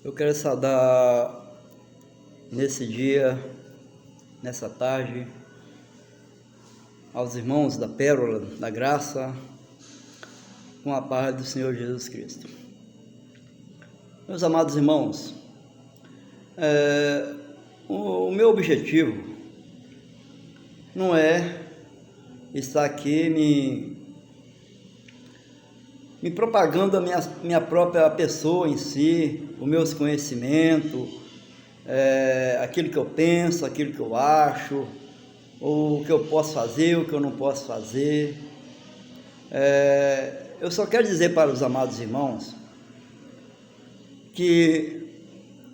Eu quero saudar nesse dia, nessa tarde, aos irmãos da Pérola da Graça, com a paz do Senhor Jesus Cristo. Meus amados irmãos, o meu objetivo não é estar aqui me propagando a minha própria pessoa em si, os meus conhecimentos, aquilo que eu penso, aquilo que eu acho, ou o que eu posso fazer, o que eu não posso fazer. Eu só quero dizer para os amados irmãos que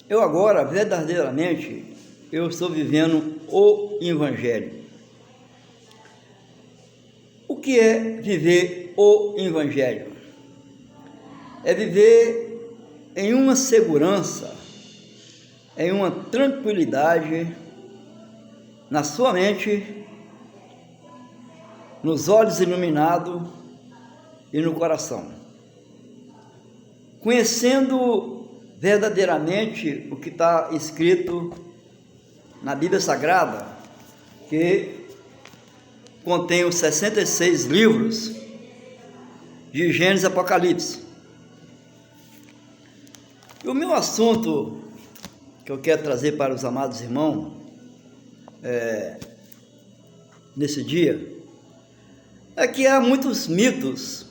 eu agora, verdadeiramente, eu estou vivendo o Evangelho. O que é viver o Evangelho? É viver em uma segurança, em uma tranquilidade na sua mente, nos olhos iluminados e no coração, conhecendo verdadeiramente o que está escrito na Bíblia Sagrada, que contém os 66 livros de Gênesis e Apocalipse. E o meu assunto que eu quero trazer para os amados irmãos nesse dia é que há muitos mitos,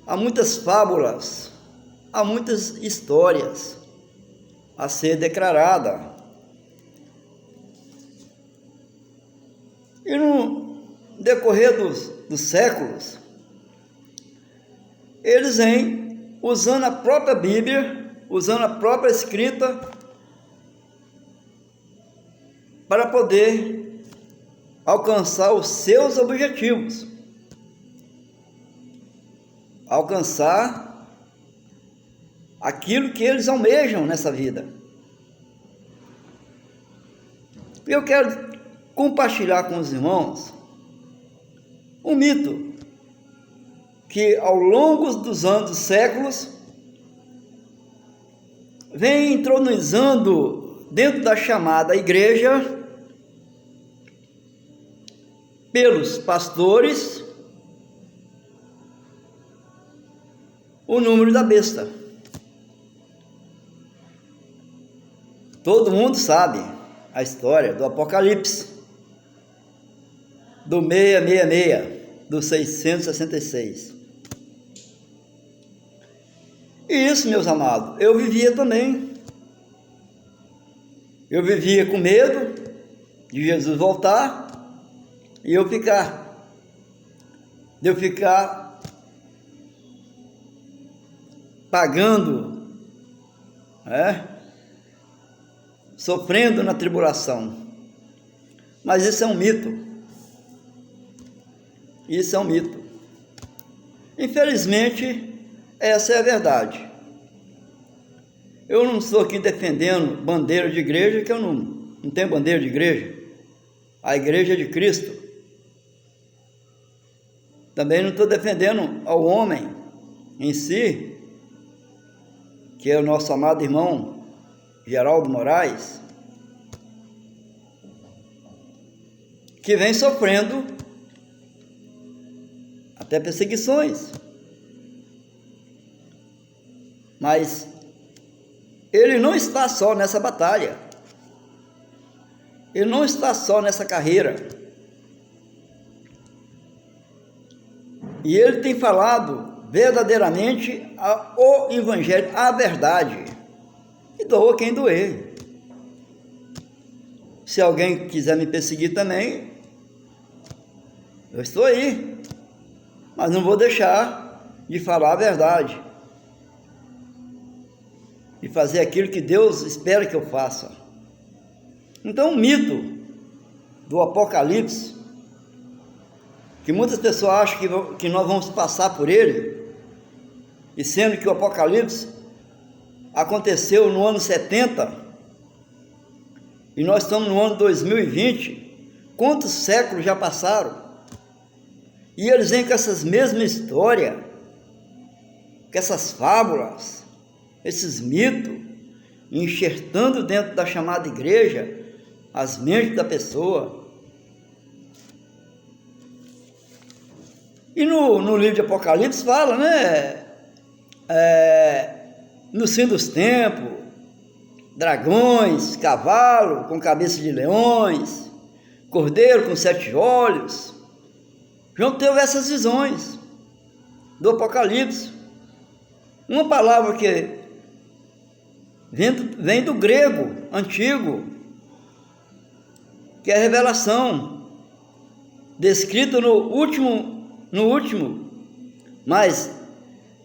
há muitas fábulas, há muitas histórias a ser declarada. E no decorrer dos séculos, eles vêm usando a própria Bíblia, usando a própria escrita, para poder alcançar os seus objetivos, alcançar aquilo que eles almejam nessa vida. E eu quero compartilhar com os irmãos um mito que ao longo dos anos, dos séculos, vem entronizando dentro da chamada igreja pelos pastores o número da besta. Todo mundo sabe a história do Apocalipse, do 666, do 666. E isso, meus amados, eu vivia também. Eu vivia com medo de Jesus voltar e eu ficar pagando, sofrendo na tribulação. Mas isso é um mito. Isso é um mito. Infelizmente, essa é a verdade. Eu não estou aqui defendendo bandeira de igreja, que eu não tenho bandeira de igreja. A igreja é de Cristo. Também não estou defendendo ao homem em si, que é o nosso amado irmão Geraldo Moraes, que vem sofrendo até perseguições. Mas ele não está só nessa batalha, ele não está só nessa carreira, e ele tem falado verdadeiramente o Evangelho, a verdade, e doa quem doer. Se alguém quiser me perseguir também, eu estou aí, mas não vou deixar de falar a verdade, e fazer aquilo que Deus espera que eu faça. Então, o mito do Apocalipse, que muitas pessoas acham que nós vamos passar por ele, e sendo que o Apocalipse aconteceu no ano 70, e nós estamos no ano 2020, quantos séculos já passaram? E eles vêm com essas mesmas histórias, com essas fábulas, esses mitos, enxertando dentro da chamada igreja as mentes da pessoa. E no livro de Apocalipse fala, né? No fim dos tempos, dragões, cavalo com cabeça de leões, cordeiro com 7 olhos. João teve essas visões do Apocalipse. Uma palavra que vem do grego antigo, que é a revelação, descrita no último, mas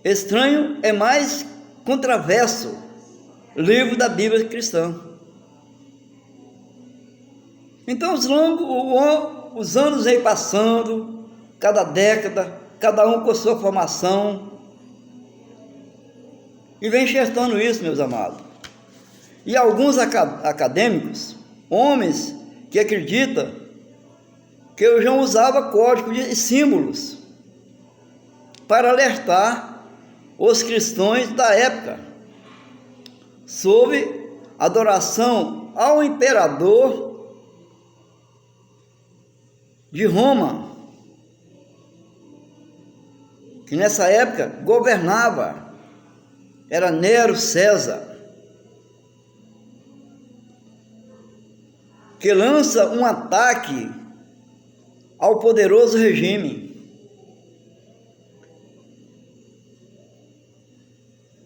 estranho é mais controverso livro da Bíblia cristã. Então os anos vêm passando, cada década, cada um com sua formação, e vem enxertando isso, meus amados. E alguns acadêmicos, homens que acreditam que eu já usava código e símbolos para alertar os cristãos da época sobre adoração ao imperador de Roma, que nessa época governava, era Nero César, que lança um ataque ao poderoso regime.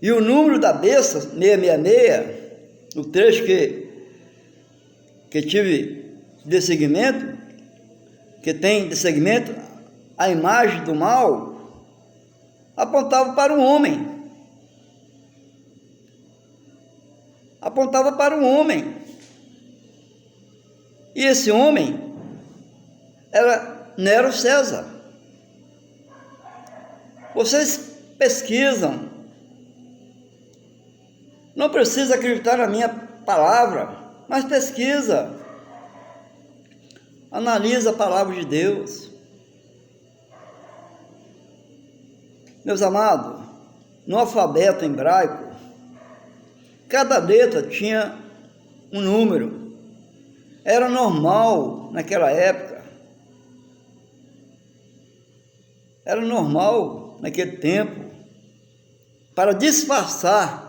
E o número da besta, 666, o trecho que tive de segmento, que tem de segmento, a imagem do mal, apontava para um homem. Apontava para um homem. E esse homem era Nero César. Vocês pesquisam, não precisa acreditar na minha palavra, mas pesquisa, analisa a palavra de Deus. Meus amados, no alfabeto hebraico, cada letra tinha um número. Era normal naquela época. Era normal naquele tempo, para disfarçar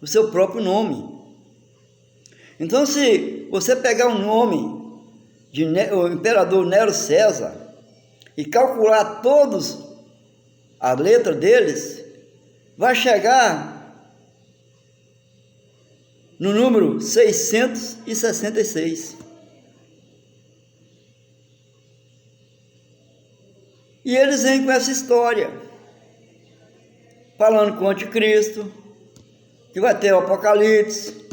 o seu próprio nome. Então, se você pegar um nome de o imperador Nero César e calcular todos a letra deles, vai chegar no número 666. E eles vêm com essa história, falando com o anticristo, que vai ter o Apocalipse,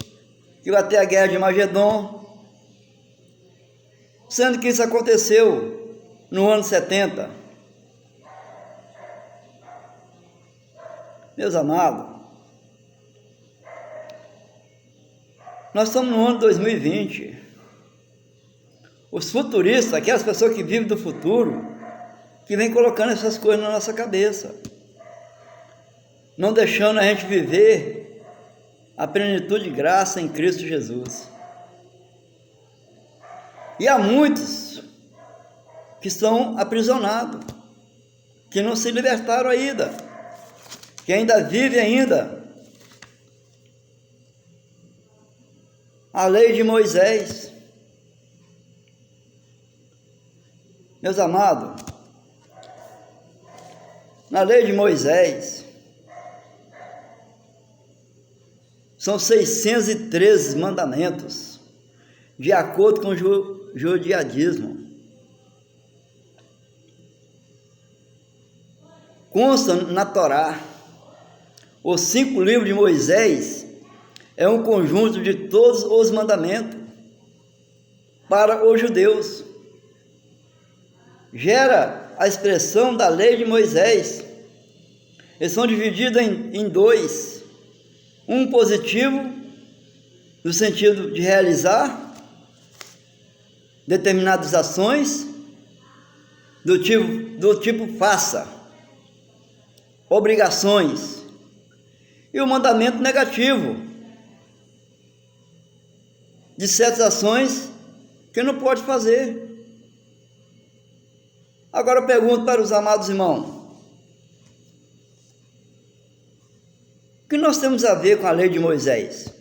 que vai ter a guerra de Magedon, sendo que isso aconteceu no ano 70. Meus amados, nós estamos no ano 2020. Os futuristas, aquelas pessoas que vivem do futuro, que vêm colocando essas coisas na nossa cabeça, não deixando a gente viver a plenitude de graça em Cristo Jesus. E há muitos que estão aprisionados, que não se libertaram ainda, que ainda vivem ainda a lei de Moisés. Meus amados, na lei de Moisés são 613 mandamentos, de acordo com o judaísmo. Consta na Torá. Os 5 livros de Moisés é um conjunto de todos os mandamentos para os judeus. Gera a expressão da lei de Moisés. Eles são divididos em 2. Um positivo, no sentido de realizar determinadas ações, do tipo faça, obrigações. e o mandamento negativo de certas ações que não pode fazer. Agora eu pergunto para os amados irmãos, o que nós temos a ver com a lei de Moisés?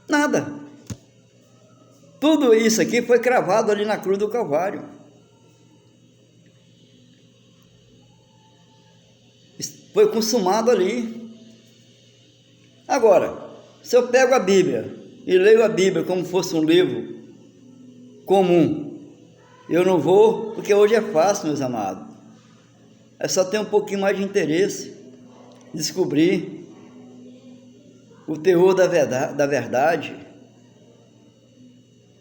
Nada. Tudo isso aqui foi cravado ali na cruz do Calvário. Foi consumado ali. Agora, se eu pego a Bíblia e leio a Bíblia como fosse um livro comum, eu não vou, porque hoje é fácil, meus amados. É só ter um pouquinho mais de interesse, descobrir o teor da verdade,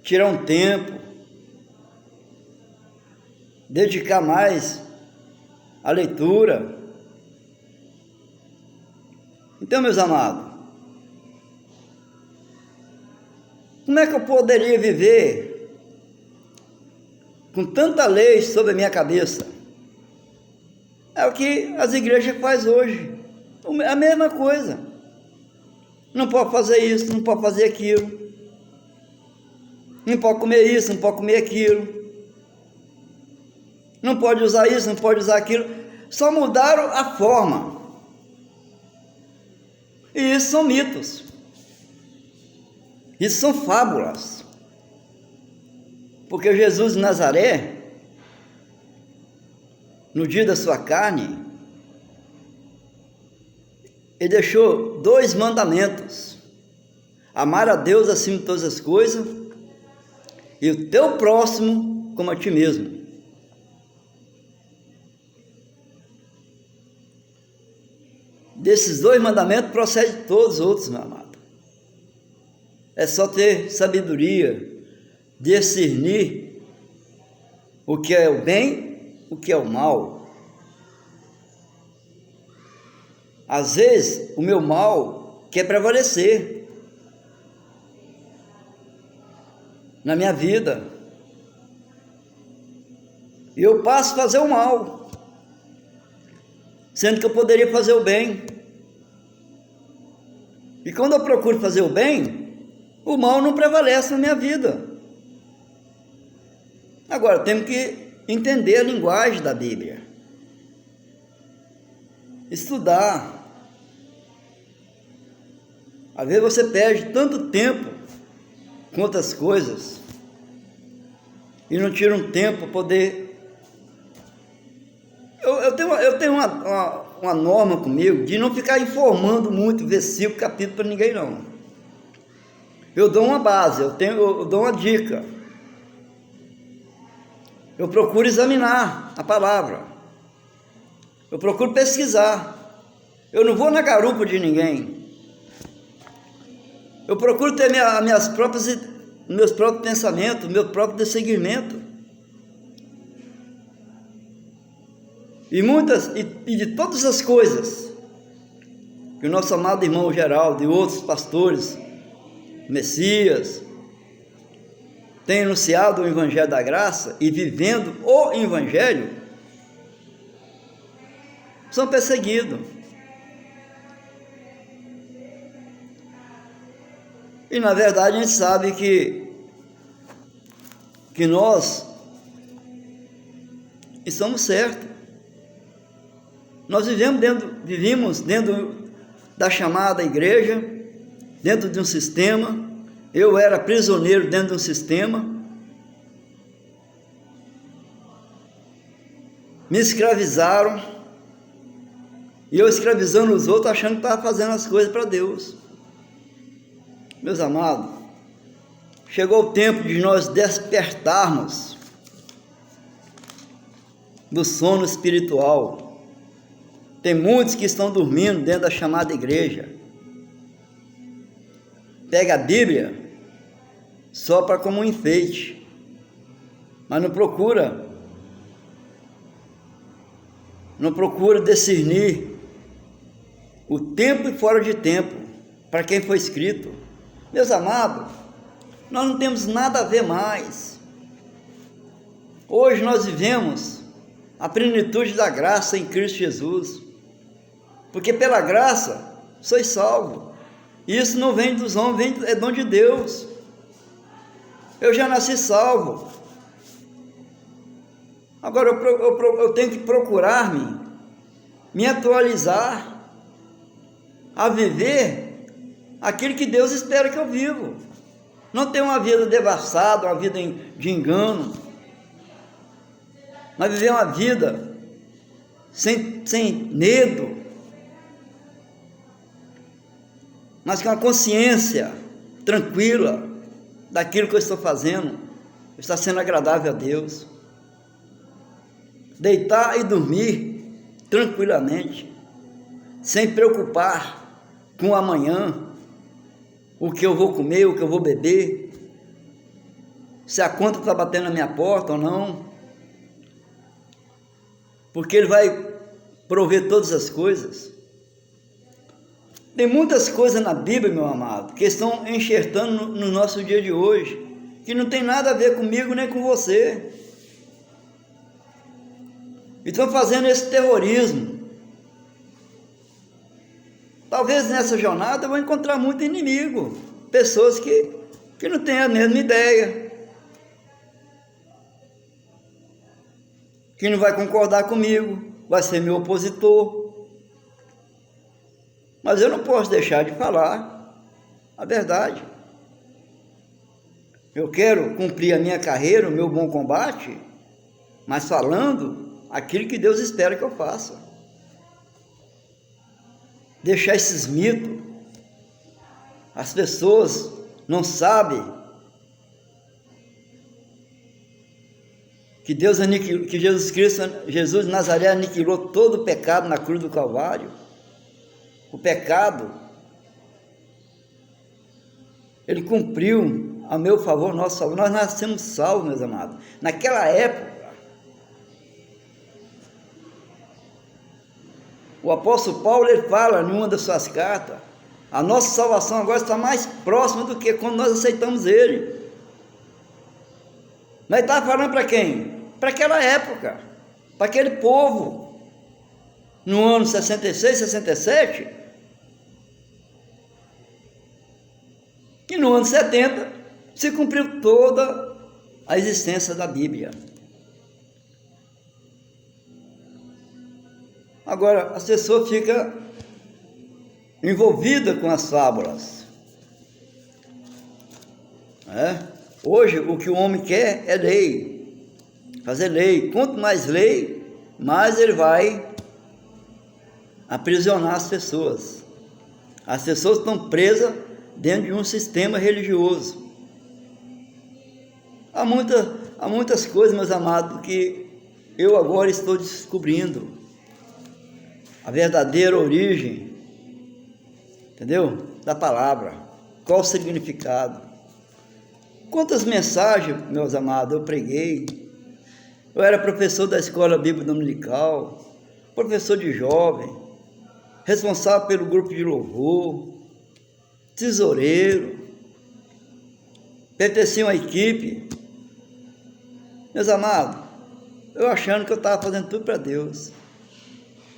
tirar um tempo, dedicar mais à leitura. Então, meus amados, como é que eu poderia viver com tanta lei sobre a minha cabeça? É o que as igrejas fazem hoje, a mesma coisa. Não pode fazer isso, não pode fazer aquilo, não pode comer isso, não pode comer aquilo, não pode usar isso, não pode usar aquilo. Só mudaram a forma. E isso são mitos, isso são fábulas, porque Jesus de Nazaré, no dia da sua carne, ele deixou 2 mandamentos: amar a Deus acima de todas as coisas e o teu próximo como a ti mesmo. Desses 2 mandamentos procede todos os outros, meu amado. É só ter sabedoria, discernir o que é o bem, o que é o mal. Às vezes, o meu mal quer prevalecer na minha vida, e eu passo a fazer o mal, sendo que eu poderia fazer o bem. E quando eu procuro fazer o bem, o mal não prevalece na minha vida. Agora, temos que entender a linguagem da Bíblia, estudar. Às vezes você perde tanto tempo com outras coisas e não tira um tempo para poder... Eu tenho uma norma comigo de não ficar informando muito versículo, capítulo para ninguém, não. Eu dou uma base, eu dou uma dica. Eu procuro examinar a palavra. Eu procuro pesquisar. Eu não vou na garupa de ninguém. Eu procuro ter meus próprios pensamentos, meu próprio discernimento. E de todas as coisas que o nosso amado irmão Geraldo e outros pastores, Messias, têm anunciado o Evangelho da Graça e vivendo o Evangelho, são perseguidos. E na verdade a gente sabe que nós estamos certos. Nós vivimos dentro da chamada igreja, dentro de um sistema. Eu era prisioneiro dentro de um sistema. Me escravizaram. E eu escravizando os outros, achando que estava fazendo as coisas para Deus. Meus amados, chegou o tempo de nós despertarmos do sono espiritual. Tem muitos que estão dormindo dentro da chamada igreja. Pega a Bíblia só para como um enfeite, mas não procura discernir o tempo e fora de tempo para quem foi escrito. Meus amados, nós não temos nada a ver mais. Hoje nós vivemos a plenitude da graça em Cristo Jesus. Porque pela graça sois salvos. Isso não vem dos homens, é dom de Deus. Eu já nasci salvo. Agora eu tenho que procurar me atualizar a viver aquilo que Deus espera que eu vivo. Não ter uma vida devastada, uma vida de engano, mas viver uma vida sem medo, mas com a consciência tranquila daquilo que eu estou fazendo, está sendo agradável a Deus. Deitar e dormir tranquilamente, sem preocupar com o amanhã, o que eu vou comer, o que eu vou beber, se a conta está batendo na minha porta ou não, porque Ele vai prover todas as coisas. Tem muitas coisas na Bíblia, meu amado, que estão enxertando no nosso dia de hoje, que não tem nada a ver comigo nem com você. E estão fazendo esse terrorismo. Talvez nessa jornada eu vou encontrar muito inimigo, pessoas que não têm a mesma ideia, que não vai concordar comigo, vai ser meu opositor. Mas eu não posso deixar de falar a verdade. Eu quero cumprir a minha carreira, o meu bom combate, mas falando aquilo que Deus espera que eu faça. Deixar esses mitos. As pessoas não sabem que Deus aniquilou, que Jesus de Nazaré aniquilou todo o pecado na cruz do Calvário. O pecado, Ele cumpriu a meu favor, nosso favor. Nós nascemos salvos, meus amados. Naquela época, o apóstolo Paulo, ele fala em uma das suas cartas, a nossa salvação agora está mais próxima do que quando nós aceitamos Ele. Mas ele estava falando para quem? Para aquela época, para aquele povo, no ano 66, 67, e no ano 70 se cumpriu toda a existência da Bíblia. Agora, as pessoas ficam envolvidas com as fábulas. Hoje, o que o homem quer é lei, fazer lei. Quanto mais lei, mais ele vai aprisionar as pessoas. As pessoas estão presas dentro de um sistema religioso. Há muitas coisas, meus amados, que eu agora estou descobrindo. A verdadeira origem, entendeu? Da palavra. Qual o significado? Quantas mensagens, meus amados, eu preguei. Eu era professor da Escola Bíblica Dominical, professor de jovem, responsável pelo grupo de louvor, tesoureiro, pertencia a uma equipe. Meus amados, eu achando que eu estava fazendo tudo para Deus.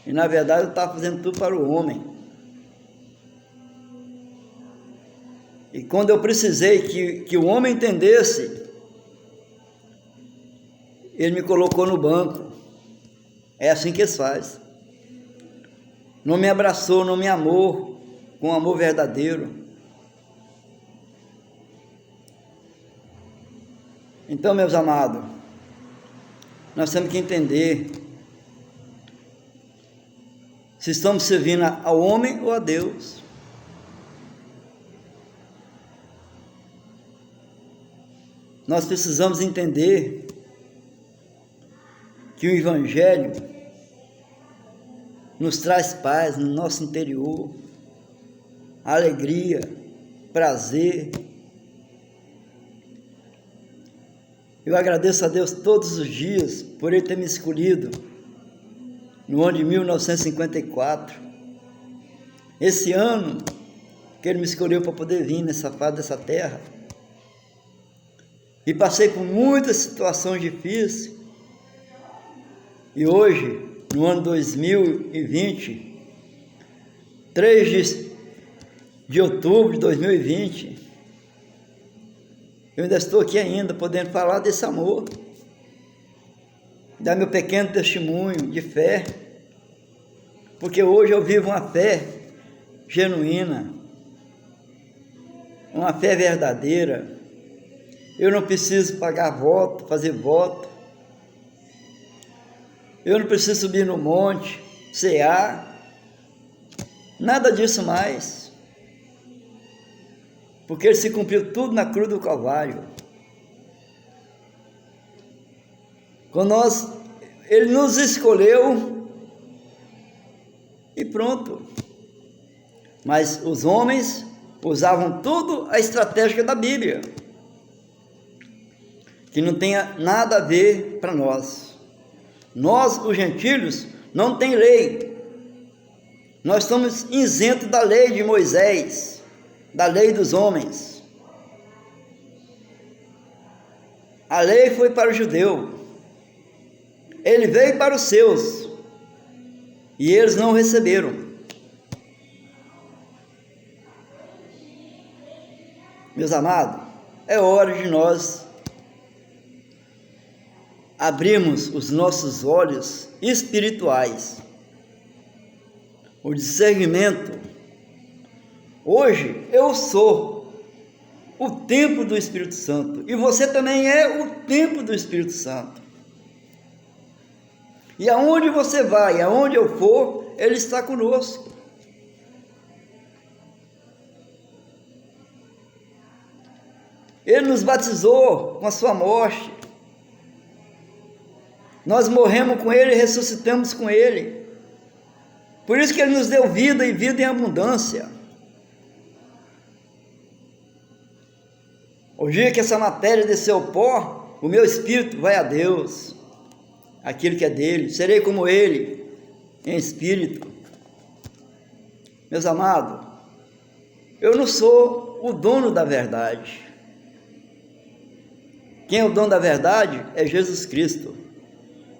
E na verdade eu estava fazendo tudo para o homem. E quando eu precisei que o homem entendesse, ele me colocou no banco. É assim que eles fazem. Não me abraçou, não me amou com amor verdadeiro. Então, meus amados, nós temos que entender se estamos servindo ao homem ou a Deus. Nós precisamos entender que o Evangelho nos traz paz no nosso interior, alegria, prazer. Eu agradeço a Deus todos os dias por Ele ter me escolhido no ano de 1954. Esse ano que Ele me escolheu para poder vir nessa fase dessa terra. E passei por muitas situações difíceis. E hoje, no ano 2020, 3 de outubro de 2020. Eu ainda estou aqui ainda, podendo falar desse amor, dar meu pequeno testemunho de fé, porque hoje eu vivo uma fé genuína, uma fé verdadeira. Eu não preciso pagar voto, fazer voto, eu não preciso subir no monte, cear, nada disso mais, porque ele se cumpriu tudo na cruz do Calvário. Quando ele nos escolheu e pronto. Mas os homens usavam tudo a estratégia da Bíblia, que não tenha nada a ver para nós. Nós, os gentios, não tem lei. Nós estamos isentos da lei de Moisés, da lei dos homens. A lei foi para o judeu. Ele veio para os seus, e eles não receberam. Meus amados, é hora de nós abrirmos os nossos olhos espirituais, o discernimento. Hoje eu sou o templo do Espírito Santo, e você também é o templo do Espírito Santo. E aonde você vai, aonde eu for, Ele está conosco. Ele nos batizou com a sua morte. Nós morremos com Ele e ressuscitamos com Ele. Por isso que Ele nos deu vida e vida em abundância. O dia que essa matéria desceu ao pó, o meu espírito vai a Deus. Aquilo que é dele, serei como ele, em espírito. Meus amados, eu não sou o dono da verdade. Quem é o dono da verdade é Jesus Cristo.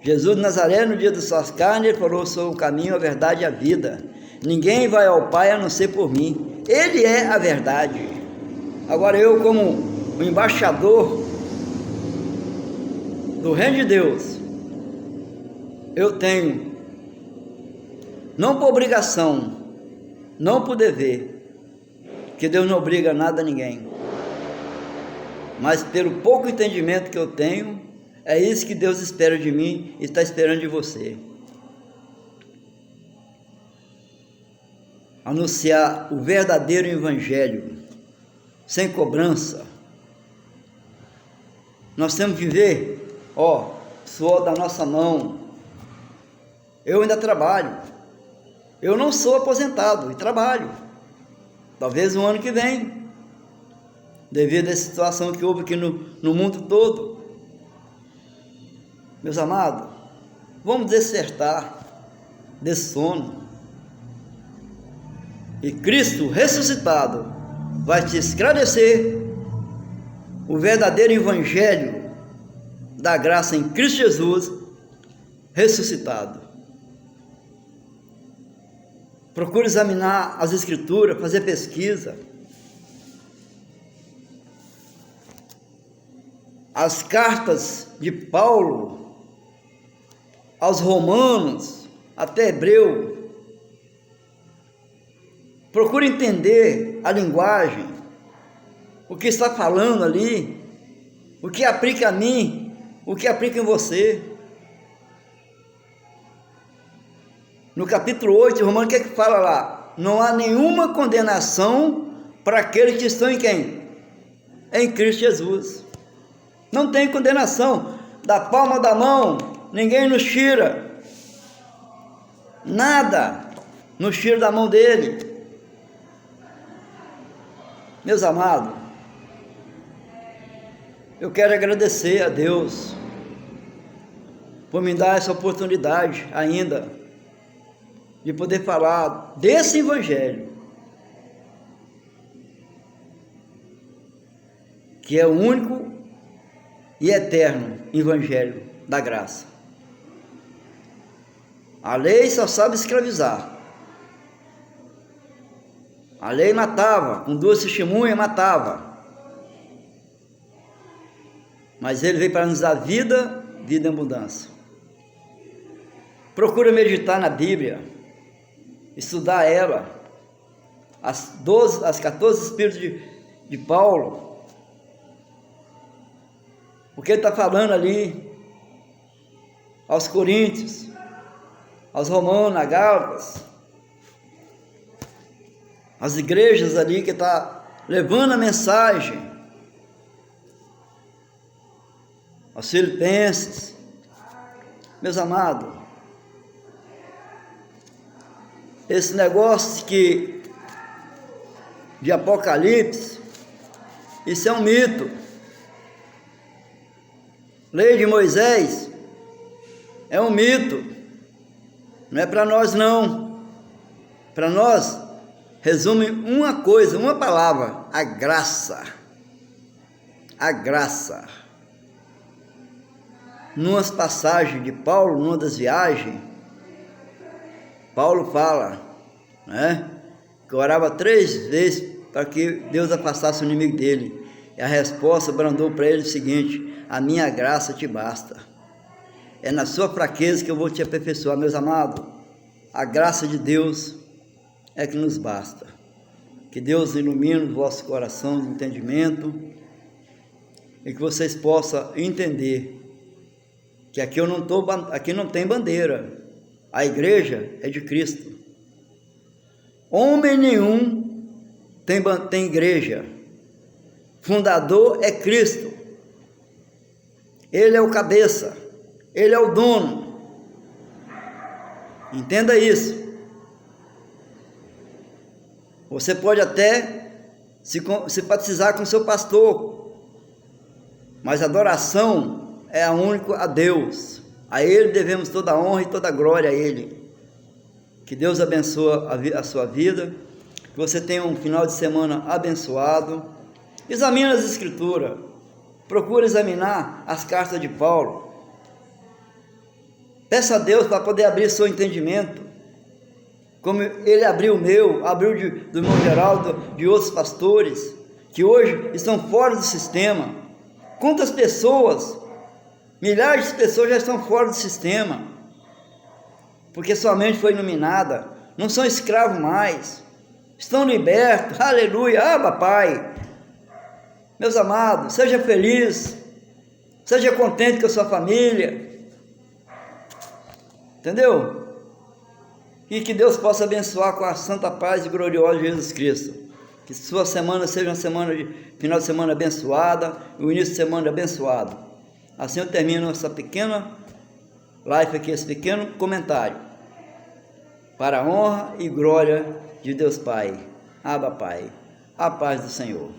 Jesus de Nazaré, no dia das suas carnes, ele falou: sou o caminho, a verdade e a vida. Ninguém vai ao Pai a não ser por mim. Ele é a verdade. Agora eu, como o embaixador do reino de Deus, eu tenho, não por obrigação, não por dever, que Deus não obriga nada a ninguém, mas pelo pouco entendimento que eu tenho, é isso que Deus espera de mim e está esperando de você. Anunciar o verdadeiro evangelho, sem cobrança. Nós temos que viver, suor da nossa mão. Eu ainda trabalho, eu não sou aposentado e trabalho, talvez no ano que vem, devido à situação que houve aqui no mundo todo. Meus amados, vamos despertar desse sono, e Cristo ressuscitado vai te esclarecer o verdadeiro evangelho da graça em Cristo Jesus ressuscitado. Procure examinar as Escrituras, fazer pesquisa. As cartas de Paulo aos Romanos, até Hebreu. Procure entender a linguagem, o que está falando ali, o que aplica a mim, o que aplica em você. No capítulo 8 de Romanos, o que é que fala lá? Não há nenhuma condenação para aqueles que estão em quem? Em Cristo Jesus. Não tem condenação. Da palma da mão, ninguém nos tira. Nada nos tira da mão dele. Meus amados, eu quero agradecer a Deus por me dar essa oportunidade ainda de poder falar desse evangelho, que é o único e eterno evangelho da graça. A lei só sabe escravizar, A lei matava, com 2 testemunhas matava. Mas ele veio para nos dar vida, vida em abundância. Procura meditar na Bíblia, estudar ela, as 14 Espíritos de Paulo, o que ele está falando ali, aos Coríntios, aos Romanos, a Gálatas, as igrejas ali que está levando a mensagem, aos Filipenses. Meus amados, esse negócio de Apocalipse, isso é um mito. Lei de Moisés é um mito, não é para nós não. Para nós resume uma coisa, uma palavra: a graça. A graça. Numas passagens de Paulo, numa das viagens, Paulo fala, né, que orava 3 vezes para que Deus afastasse o inimigo dele. E a resposta brandou para ele o seguinte: a minha graça te basta. É na sua fraqueza que eu vou te aperfeiçoar. Meus amados, a graça de Deus é que nos basta. Que Deus ilumine o vosso coração de entendimento e que vocês possam entender que aqui não tem bandeira. A igreja é de Cristo. Homem nenhum tem igreja. Fundador é Cristo. Ele é o cabeça. Ele é o dono. Entenda isso. Você pode até se batizar com seu pastor, mas a adoração é a única a Deus. A Ele devemos toda a honra e toda a glória a Ele. Que Deus abençoe a sua vida, que você tenha um final de semana abençoado. Examine as Escrituras, procure examinar as cartas de Paulo. Peça a Deus para poder abrir seu entendimento, como Ele abriu o meu, abriu do irmão Geraldo, de outros pastores, que hoje estão fora do sistema. Quantas pessoas, milhares de pessoas já estão fora do sistema, porque sua mente foi iluminada, não são escravos mais, estão libertos, aleluia, Pai. Meus amados, seja feliz, seja contente com a sua família, entendeu? E que Deus possa abençoar com a santa paz e gloriosa de Jesus Cristo. Que sua semana seja uma semana de final de semana abençoada, o início de semana abençoado. Assim eu termino essa pequena live aqui, esse pequeno comentário, para a honra e glória de Deus Pai. Pai, a paz do Senhor.